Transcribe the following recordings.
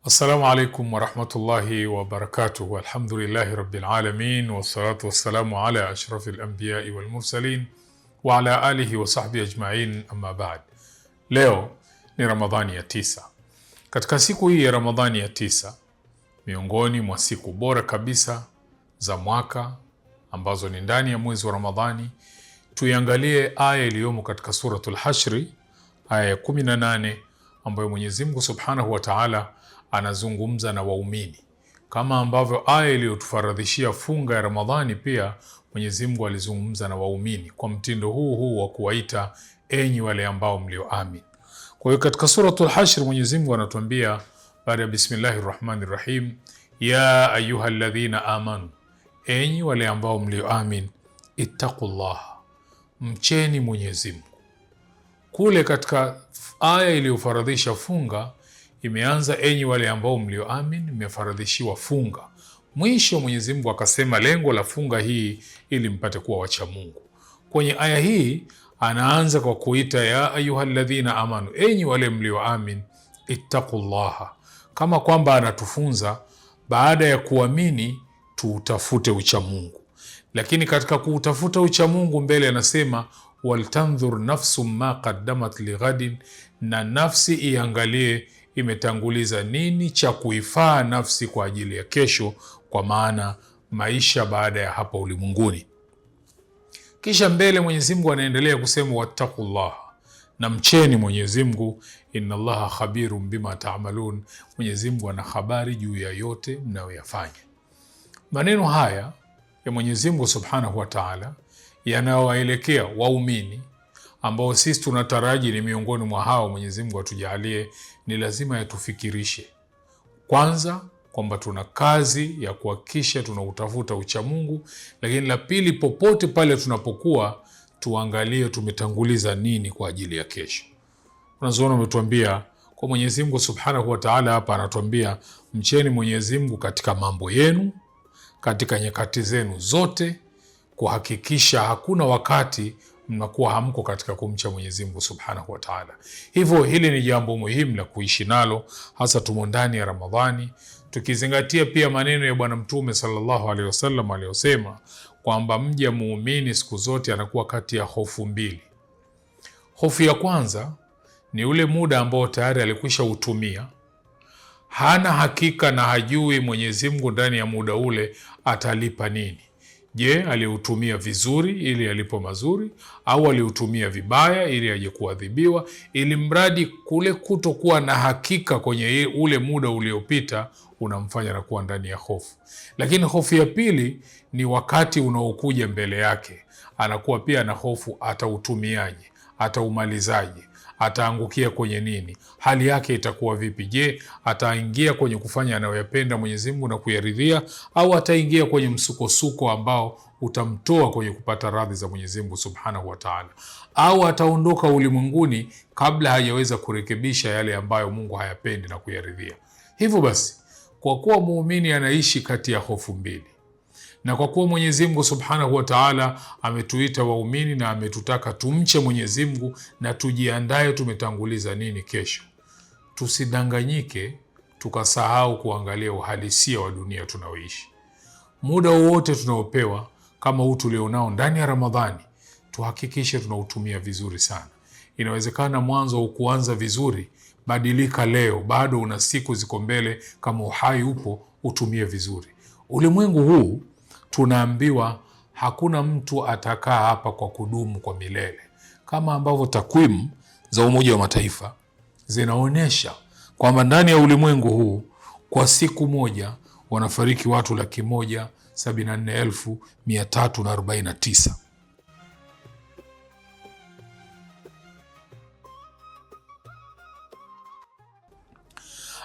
Assalamu alaikum warahmatullahi wabarakatuh. Alhamdulillahi rabbil alamin wassalatu wassalamu ala ashrafil anbiyai wal mursalin wa ala alihi wa sahbihi ajma'in, amma ba'd. Leo ni Ramadhani ya 9. Katika siku hii ya Ramadhani ya 9, miongoni mwa siku bora kabisa za mwaka ambazo ni ndani ya mwezi wa Ramadhani, tuiangalie aya iliyomo katika suratul Hashri, aya ya 18, ambayo Mwenyezi Mungu Subhanahu wa Ta'ala anazungumza na waumini. Kama ambavyo aya iliyotufaradhishia funga ya Ramadhani, pia Mwenyezi Mungu alizungumza na waumini kwa mtindo huu wa kuwaita enyi wale ambao mlioamini. Kwa hiyo katika suratul Hashr Mwenyezi Mungu anatuambia baada ya bismillahir rahmanir rahim, ya ayyuhalladhina amanu, enyi wale ambao mlioamini, ittaqullah, mcheni Mwenyezi Mungu. Kule katika aya iliyofaradhisha funga imeanza enyi wale ambao mlioamini, mmefaradhishiwa funga. Mwisho Mwenyezi Mungu akasema lengo la funga hii ili mpate kuwa wacha Mungu. Kwenye aya hii anaanza kwa kuita ya ayyuhalladhina amanu, enyi wale mlioamini, ittaqullaha, kama kwamba anatufunza baada ya kuamini tuutafute ucha Mungu. Lakini katika kuutafuta ucha Mungu mbele anasema waltandhur nafsum ma qaddamat lighadin, na nafsi iangalie imetanguliza nini cha kuifaa nafsi kwa ajili ya kesho, kwa maana maisha baada ya hapa ulimwenguni. Kisha mbele Mwenyezi Mungu anaendelea kusema wattaqullah, na mcheni Mwenyezi Mungu, inna Allaha khabirun bima ta'malun, Mwenyezi Mungu ana habari juu ya yote mnayoyafanya. Maneno haya ya Mwenyezi Mungu Subhanahu wa Ta'ala yanawaelekea waumini ambao sisi tunataraji ni miongoni mwa hao. Mwenyezi Mungu atujalie, ni lazima yatufikirishe kwanza kwamba tuna kazi ya kuhakikisha tunautafuta ucha Mungu, lakini la pili, popote pale tunapokuwa tuangalie tumetanguliza nini kwa ajili ya kesho. Unazoona umetuambia kwa Mwenyezi Mungu Subhanahu wa Ta'ala, hapa anatuambia mcheni Mwenyezi Mungu katika mambo yenu, katika nyakati zenu zote, kuhakikisha hakuna wakati mnakuwa hamko katika kumcha Mwenyezi Mungu Subhanahu wa Ta'ala. Hivyo hili ni jambo muhimu la kuishi nalo, hasa tumo ndani ya Ramadhani, tukizingatia pia maneno ya Bwana Mtume sallallahu alaihi wasallam aliyosema kwamba mja muumini siku zote anakuwa kati ya hofu mbili. Hofu ya kwanza ni ule muda ambao tayari alikwisha utumia, hana hakika na hajui Mwenyezi Mungu ndani ya muda ule atalipa nini. Je, aliutumia vizuri ili alipo mazuri, au aliutumia vibaya ili aje kuadhibiwa? Ili mradi kule kutokuwa na hakika kwenye ule muda uliopita unamfanya na kuwa ndani ya hofu. Lakini hofu ya pili ni wakati unaokuja mbele yake, anakuwa pia na hofu, atautumiaje, ataumalizaje, ataangukia kwenye nini, hali yake itakuwa vipi? Je, ataingia kwenye kufanya anayoyapenda Mwenyezi Mungu na kuyaridhia, au ataingia kwenye msukosuko ambao utamtoa kwenye kupata radhi za Mwenyezi Mungu Subhanahu wa Ta'ala, au ataondoka ulimwenguni kabla hajaweza kurekebisha yale ambayo Mungu hayapendi na kuyaridhia. Hivyo basi, kwa kuwa muumini anaishi kati ya hofu mbili, na kwa kuwa Mwenyezi Mungu Subhanahu wa Ta'ala ametuita waumini na ametutaka tumche Mwenyezi Mungu na tujiandae tumetanguliza nini kesho, tusidanganyike tukasahau kuangalia uhalisia wa dunia tunaoishi. Muda wowote tunaopewa kama huu tulionao ndani ya Ramadhani, tuhakikishe tunautumia vizuri sana. Inawezekana mwanzo hukuanza vizuri, badilika leo, bado una siku ziko mbele. Kama uhai upo, utumie vizuri. Ulimwengu huu tunaambiwa hakuna mtu atakaa hapa kwa kudumu kwa milele, kama ambavyo takwimu za Umoja wa Mataifa zinaonyesha kwamba ndani ya ulimwengu huu kwa siku moja wanafariki watu 174,349,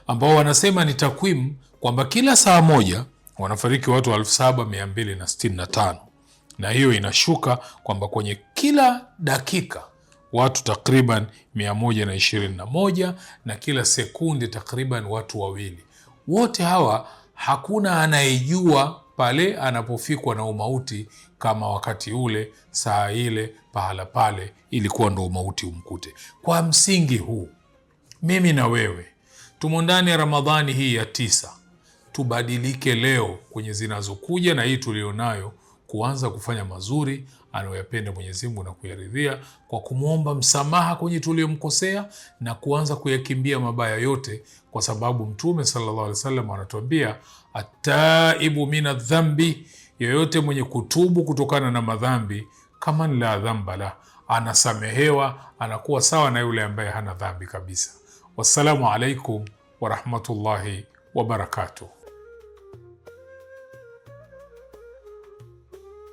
ambao wanasema ni takwimu kwamba kila saa moja wanafariki watu 7,265, na hiyo inashuka kwamba kwenye kila dakika watu takriban 121, na kila sekunde takriban watu 2. Wote hawa hakuna anayejua pale anapofikwa na umauti kama wakati ule, saa ile, pahala pale ilikuwa ndo umauti umkute. Kwa msingi huu, mimi na wewe Tumo ndani ya Ramadhani hii ya 9. Tubadilike leo kwenye zinazokuja na hii tulionayo, kuanza kufanya mazuri anayoyapenda Mwenyezi Mungu na kuyaridhia, kwa kumwomba msamaha kwenye tuliyomkosea na kuanza kuyakimbia mabaya yote, kwa sababu Mtume sallallahu alaihi wasallam anatuambia, ataibu mina dhambi, yoyote mwenye kutubu kutokana na madhambi, kama la dhamba la, anasamehewa, anakuwa sawa na yule ambaye hana dhambi kabisa. Wassalamu alaikum wa rahmatullahi wa barakatuh.